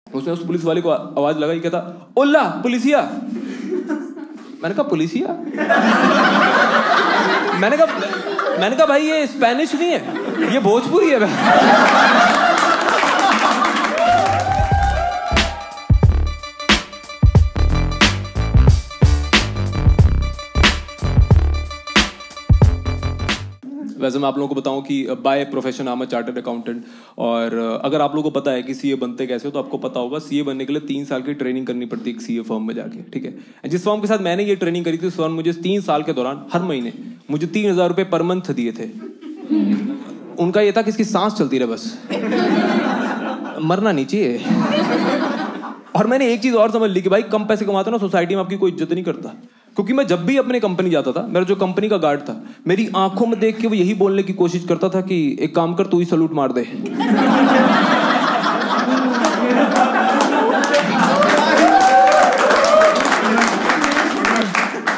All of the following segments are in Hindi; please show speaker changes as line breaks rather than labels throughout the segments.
उसने उस पुलिस वाले को आवाज लगाई, कहता ओला पुलिसिया। मैंने कहा पुलिसिया? मैंने कहा भाई ये स्पेनिश नहीं है, ये भोजपुरी है। वैसे मैं आप लोगों को बताऊं कि by profession I am a chartered accountant, और अगर आप लोगों को पता है कि सीए बनते कैसे हो तो आपको पता होगा सीए बनने के लिए 3 साल की ट्रेनिंग करनी पड़ती है एक सीए फर्म में जाके, ठीक है। जिस फर्म के साथ मैंने ये ट्रेनिंग करी थी उस फर्म मुझे 3 साल के दौरान हर महीने मुझे 3,000 रुपये पर मंथ दिए थे। उनका ये था कि इसकी सांस चलती रहे, बस मरना नहीं चाहिए। और मैंने एक चीज और समझ ली कि भाई कम पैसे कमाते ना सोसाइटी में आपकी कोई इज्जत नहीं करता, क्योंकि मैं जब भी अपने कंपनी जाता था, मेरा जो कंपनी का गार्ड था मेरी आंखों में देख के वो यही बोलने की कोशिश करता था कि एक काम कर तू ही सलूट मार दे।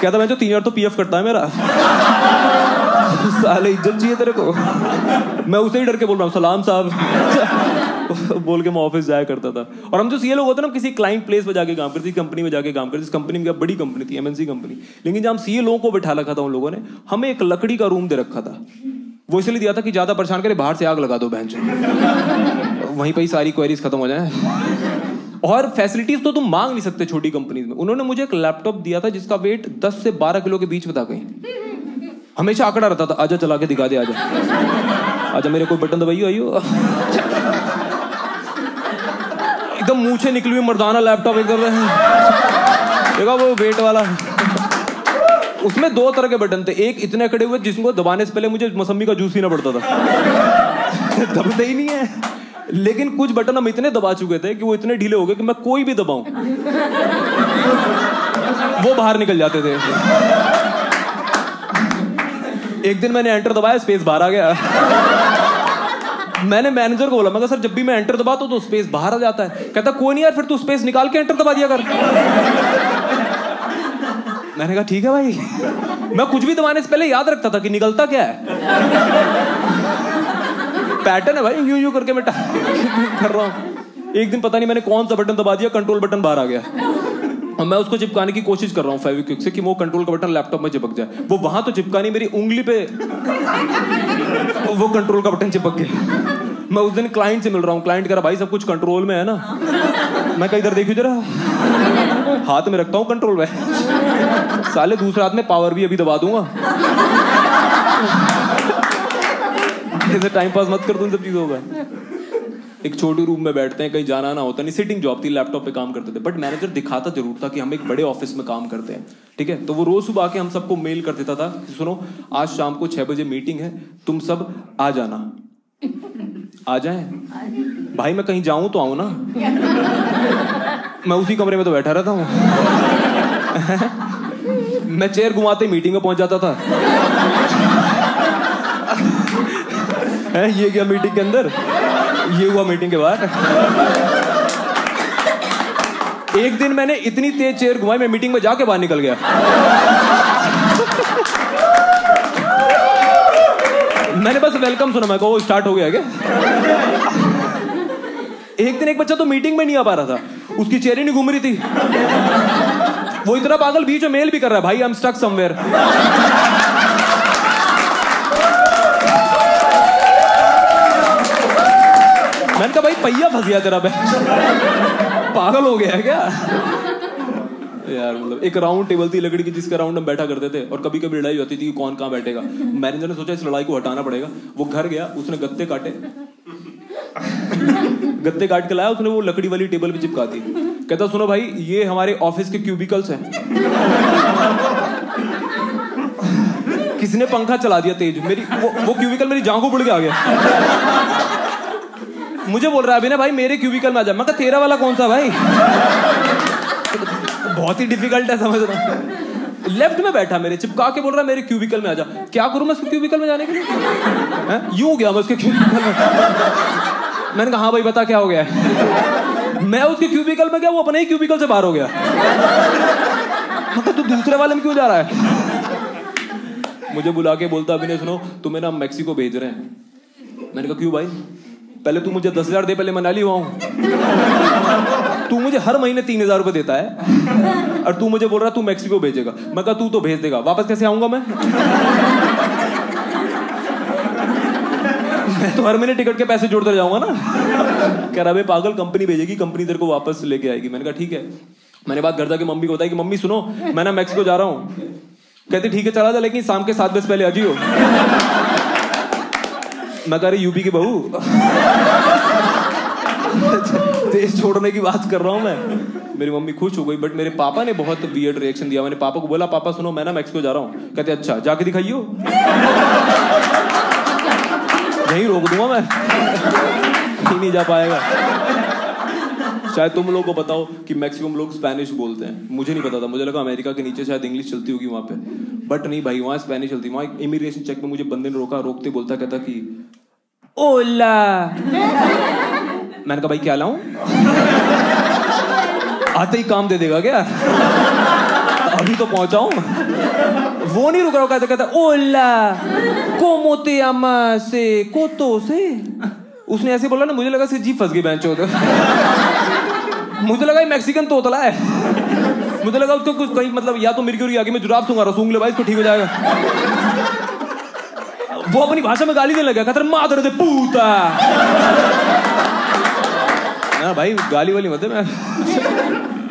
कहता मैं जो 3 तो पीएफ करता है मेरा। साले इज्जत चाहिए तेरे को। मैं उसे ही डर के बोल रहा हूँ सलाम साहब बोल के मैं ऑफिस जाया करता था। और हम जो सीए लोग होते हैं ना, किसी क्लाइंट प्लेस पे जाके काम करते, कंपनी में जाके काम करते, जिस कंपनी में बड़ी कंपनी थी एमएनसी कंपनी, लेकिन जब हम सीए लोगों को बैठा रखा था उन लोगों ने हमें एक लकड़ी का रूम दे रखा था। वो इसलिए दिया था कि ज्यादा परेशान करे बाहर से आग लगा दो बहन, वहीं पर ही सारी क्वेरीज खत्म हो जाए। और फैसिलिटीज तो तुम मांग नहीं सकते छोटी कंपनीज में। उन्होंने मुझे एक लैपटॉप दिया था जिसका वेट 10 से 12 किलो के बीच में था। कहीं हमेशा आंकड़ा रहता था, आजा चला के दिखा दे, आजा मेरे कोई बटन दबाइयो, आइयो। एकदम मुंह से निकली हुई मर्दाना लैपटॉप एकदम देखा वो वेट वाला। उसमें 2 तरह के बटन थे, एक इतने कड़े हुए जिसको दबाने से पहले मुझे मौसमी का जूस पीना पड़ता था। दबते ही नहीं है, लेकिन कुछ बटन हम इतने दबा चुके थे कि वो इतने ढीले हो गए कि मैं कोई भी दबाऊं वो बाहर निकल जाते थे। एक दिन मैंने एंटर दबाया, स्पेस बाहर आ गया। मैंने मैनेजर को बोला, मैं कहा सर जब भी मैं एंटर दबाता हूं तो स्पेस बाहर आ जाता है। कहता कोई नहीं यार, फिर तू स्पेस निकाल के एंटर दबा दिया कर। मैंने कहा ठीक है भाई। मैं कुछ भी दबाने से पहले याद रखता था कि निकलता क्या है। पैटर्न है भाई, यूं यूं करके मैं कर रहा हूं। एक दिन पता नहीं मैंने कौन सा बटन दबा दिया, कंट्रोल बटन बाहर आ गया। और मैं उसको चिपकाने की कोशिश कर रहा हूँ फेविक्विक से कि वो कंट्रोल का बटन लैपटॉप में चिपक जाए। वो वहां तो चिपका नहीं, मेरी उंगली पे वो कंट्रोल का बटन चिपक गया। मैं उस दिन क्लाइंट से मिल रहा हूँ, क्लाइंट कह रहा भाई सब कुछ कंट्रोल में है ना। मैं कहीं इधर देखियो जरा, हाथ में रखता हूँ कंट्रोल में, साले दूसरे हाथ में पावर भी अभी दबा दूंगा। ऐसे टाइम पास मत कर दो इन सब चीजों का। एक छोटे रूम में बैठते हैं, कहीं जाना ना होता नहीं, सिटिंग जॉब थी, लैपटॉप पे काम करते थे। बट मैनेजर दिखाता जरूर था कि हम एक बड़े ऑफिस में काम करते हैं, ठीक है। तो वो रोज सुबह आके हम सबको मेल कर देता था कि सुनो आज शाम को 6 बजे मीटिंग है, तुम सब आ जाना। आ जाए भाई, मैं कहीं जाऊं तो आऊं ना। मैं उसी कमरे में तो बैठा रहता हूं। मैं चेयर घुमाते ही मीटिंग में पहुंच जाता था। ये गया मीटिंग के अंदर, ये हुआ मीटिंग के बाहर। एक दिन मैंने इतनी तेज चेयर घुमाई मैं मीटिंग में जाके बाहर निकल गया। मैंने बस वेलकम सुना, मैं कहा स्टार्ट हो गया क्या। एक दिन एक बच्चा तो मीटिंग में नहीं आ पा रहा था, उसकी चेयर ही नहीं घूम रही थी। वो इतना पागल बीच में मेल भी कर रहा है, भाई आई एम स्टक समवेयर। मैंने कहा भाई पहिया फंस गया तेरा, पागल हो गया है क्या यार। मतलब एक राउंड टेबल थी लकड़ी की जिसके राउंड हम बैठा करते थे, और कभी कभी लड़ाई होती थी कि कौन कहाँ बैठेगा। मैनेजर ने सोचा इस लड़ाई को हटाना पड़ेगा। वो घर गया, उसने गत्ते काटे, गत्ते काट के लाया, उसने वो लकड़ी वाली टेबल पे चिपका दी। कहता सुनो भाई ये हमारे ऑफिस के क्यूबिकल्स हैं। किसी ने पंखा चला दिया तेज, मेरी वो क्यूबिकल मेरी जांघों पड़ के आ गया। मुझे बोल रहा है अभी ना भाई मेरे क्यूबिकल में आ जा। मैं कहा तेरा वाला कौन सा भाई। बहुत ही डिफिकल्ट है समझ रहा हूं। लेफ्ट में बैठा मेरे, चिपका के बोल रहा है मेरे क्यूबिकल में आ जा। क्या करूं मैं उसके क्यूबिकल में जाने के लिए। यूं गया मैं उसके क्यूबिकल में। मैंने कहा हाँ भाई बता क्या हो गया है। मैं उसके क्यूबिकल में गया, वो अपने ही क्यूबिकल से बाहर हो गया। मतलब तू दूसरे वाले में क्यों जा रहा है। मुझे बुला के बोलता अभी नहीं सुनो तुम्हें ना मैक्सिको भेज रहे हैं। मैंने कहा क्यों भाई। पहले तू मुझे 10,000 दे, पहले मनाली हुआ हूं। मुझे हर महीने 3,000 रुपए देता है और तू मुझे बोल रहा तू मैक्सिको भेजेगा। मैं कहा तू तो भेज देगा, वापस कैसे आऊंगा मैं? मैं तो हर महीने टिकट के पैसे जोड़ते जाऊंगा ना। कह रहा बे पागल, कंपनी भेजेगी, कंपनी तेरे को वापस लेके आएगी। मैंने कहा ठीक है। मैंने बात घर जाके मम्मी को बताई कि मम्मी सुनो, मैं ना मैक्सिको जा रहा हूँ। कहती ठीक है चला जा, लेकिन शाम के 7 बजे पहले आ जियो। मैं कह रही यूपी की बहू, देश छोड़ने की बात कर रहा हूँ मैं। मेरी मम्मी खुश हो गई, बट मेरे पापा ने बहुत वियर्ड रिएक्शन दिया। मैंने पापा को बोला पापा सुनो, मैं ना मैक्सिको जा रहा हूँ। कहते अच्छा जाके दिखाइयो। यहीं रोक दूंगा मैं, कहीं नहीं जा पाएगा। शायद तुम लोगों को बताओ कि मैक्सिमम लोग स्पेनिश बोलते हैं, मुझे नहीं पता था। मुझे लगा अमेरिका के नीचे शायद इंग्लिश चलती होगी वहां पे, बट नहीं भाई, वहां स्पेनिश चलती। वहां इमिग्रेशन चेक में मुझे बंदे ने रोका, रोकते बोलता कहता कि ओला। मैंने कहा भाई क्या लाऊं? आते ही काम दे देगा क्या? अभी तो पहुंचाऊं। वो नहीं रुक रहा, कहता ओला कोमो ते अमा से कोतो से। उसने ऐसे बोला ना, मुझे लगा से जीप फंस गई बेंच होते। मुझे लगा ये मैक्सिकन तोतला है। मुझे लगा उसको कुछ कहीं मतलब या तो मिर्गी आगे में जुराब सूंगा, सूंघ ले भाई इसको ठीक हो जाएगा। वो अपनी भाषा में गाली देने लगा, कहता मादर दे पूता। ना भाई गाली वाली मत है। मैं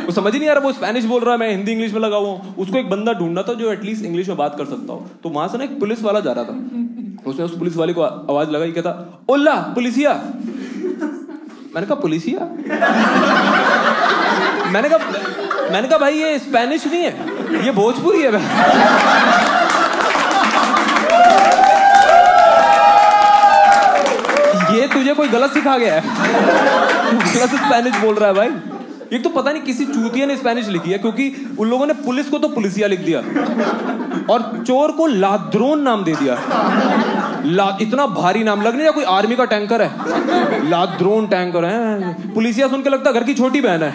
वो समझ ही नहीं आ रहा, वो स्पेनिश बोल रहा है, मैं हिंदी इंग्लिश में लगा हुआ हूँ। उसको एक बंदा ढूंढना था जो एटलीस्ट इंग्लिश में बात कर सकता हो। तो वहां से ना एक पुलिस वाला जा रहा था, उसने उस पुलिस वाले को आवाज लगाई, कहता ओला पुलिसिया। मैंने कहा पुलिसिया? मैंने कहा भाई ये स्पेनिश नहीं है, ये भोजपुरी है। ये तुझे कोई गलत सिखा गया है, गलत स्पेनिश बोल रहा है भाई। एक तो पता नहीं किसी चूतिया ने स्पेनिश लिखी है, क्योंकि उन लोगों ने पुलिस को तो पुलिसिया लिख दिया और चोर को लाद्रोन नाम दे दिया। इतना भारी नाम, लग नहीं कोई आर्मी का टैंकर है, लाद्रोन टैंकर है। पुलिसिया सुन के लगता घर की छोटी बहन है।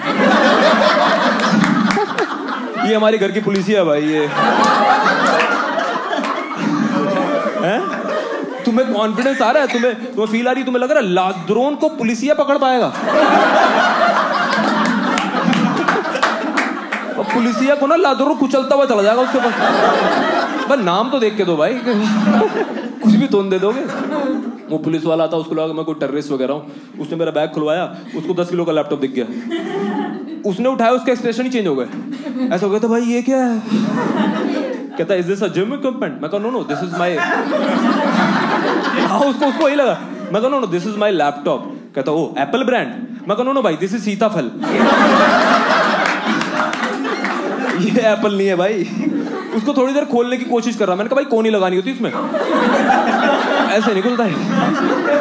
ये हमारी घर की पुलिसिया भाई। ये है? तुम्हें कॉन्फिडेंस आ रहा है? तुम्हें फील आ रही है? तुम्हें लग रहा है लाद्रोन को पुलिसिया पकड़ पाएगा? पुलिसिया को ना लाद्रोन कुचलता हुआ चला जाएगा उसके पास। बस नाम तो देख के दो भाई, कुछ भी तोड़ दे दोगे। वो पुलिस वाला था, उसको लगा मैं कोई टेररिस्ट वगैरह हूं। उसने मेरा बैग खुलवाया, उसको 10 किलो का लैपटॉप दिख गया। उसने उठाया, उसके एक्सप्रेशन ही चेंज हो गए। ऐसा हो गया था भाई ये क्या है? कहता is this a gym equipment? मैं कहा नो दिस इज माय। हाँ उसको ही लगा। मैं कहा no this is my laptop. कहता ओ एप्पल ब्रांड? मैं कहा नो भाई दिस इज सीताफल। ये एप्पल नहीं है भाई। उसको थोड़ी देर खोलने की कोशिश कर रहा। मैंने कहा भाई कोनी लगानी होती इसमें, ऐसे नहीं खुलता है।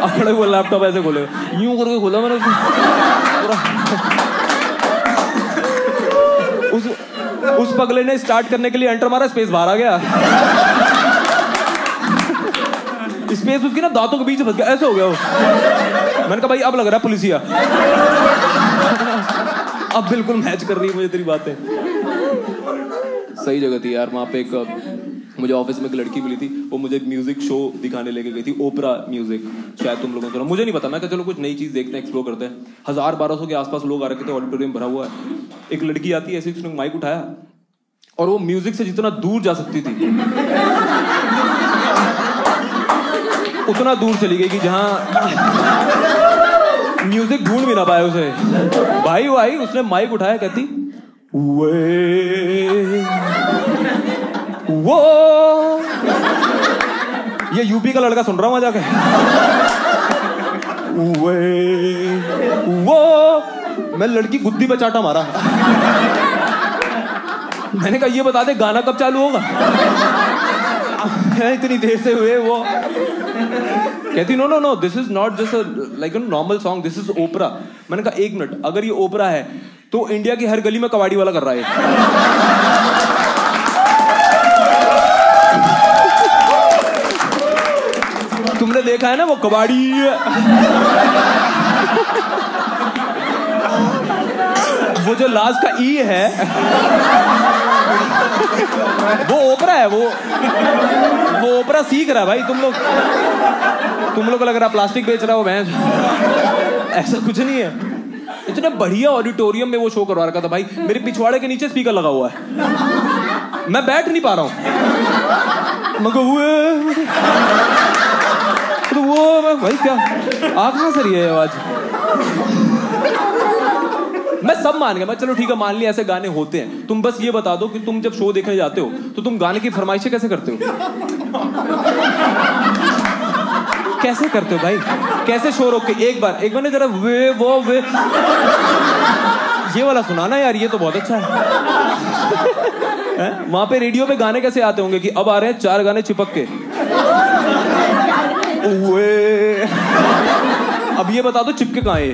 अपने वो लैपटॉप ऐसे खोलेगा, यूं करके खोला मैंने उस पगले ने स्टार्ट करने के लिए एंटर मारा, स्पेस बाहर आ गया। स्पेस उसकी ना दांतों के बीच फंस गया, ऐसे हो गया वो। मैंने कहा भाई अब लग रहा है पुलिसिया। अब बिल्कुल मैच कर रही है मुझे तेरी बातें। सही जगह थी यार। वहाँ पे एक मुझे ऑफिस में एक लड़की मिली थी, वो मुझे एक म्यूजिक शो दिखाने लेके गई थी, ओपरा म्यूजिक। शायद तुम लोगों ने सुना, मुझे नहीं पता। मैं कहा चलो कुछ नई चीज देखते हैं, एक्सप्लोर करते हैं। 1000-1200 के आसपास लोग आ रखे थे, ऑडिटोरियम भरा हुआ है। एक लड़की आती है ऐसे, उसने माइक उठाया और वो म्यूजिक से जितना दूर जा सकती थी उतना दूर चली गई कि जहां म्यूजिक ढूंढ भी ना पाए उसे। भाई उसने माइक उठाया, कहती वो ये यूपी का लड़का सुन रहा हूं जाके। वो मैं लड़की गुद्दी पे चाटा मारा। मैंने कहा ये बता दे गाना कब चालू होगा? इतनी देर से हुए। वो कहती no this is not just like normal song, this is opera. मैंने कहा 1 मिनट, अगर ये ओपरा है तो इंडिया की हर गली में कबाड़ी वाला कर रहा है। तुमने देखा है ना वो कबाड़ी, वो जो लास्ट का ई है वो ओपरा है। वो ओपरा सीख रहा है भाई। तुम लोग को लग रहा प्लास्टिक बेच रहा हो भैंस। ऐसा कुछ नहीं है। इतने बढ़िया ऑडिटोरियम में वो शो करवा रखा था भाई, मेरे पिछवाड़े के नीचे स्पीकर लगा हुआ है, मैं बैठ नहीं पा रहा हूं। मगर वो भाई क्या आ कहां से रही है आवाज? मैं सब मान गया, मैं चलो ठीक है मान लिया ऐसे गाने होते हैं। तुम बस ये बता दो कि तुम जब शो देखने जाते हो तो तुम गाने की फरमाइशें कैसे करते हो? कैसे करते हो भाई? कैसे शो रोक के? एक बार ने जरा वे वो वे ये वाला सुनाना यार, ये तो बहुत अच्छा है। वहां पे रेडियो पे गाने कैसे आते होंगे कि अब आ रहे हैं 4 गाने चिपक के। अब ये बता दो चिपके कहां है?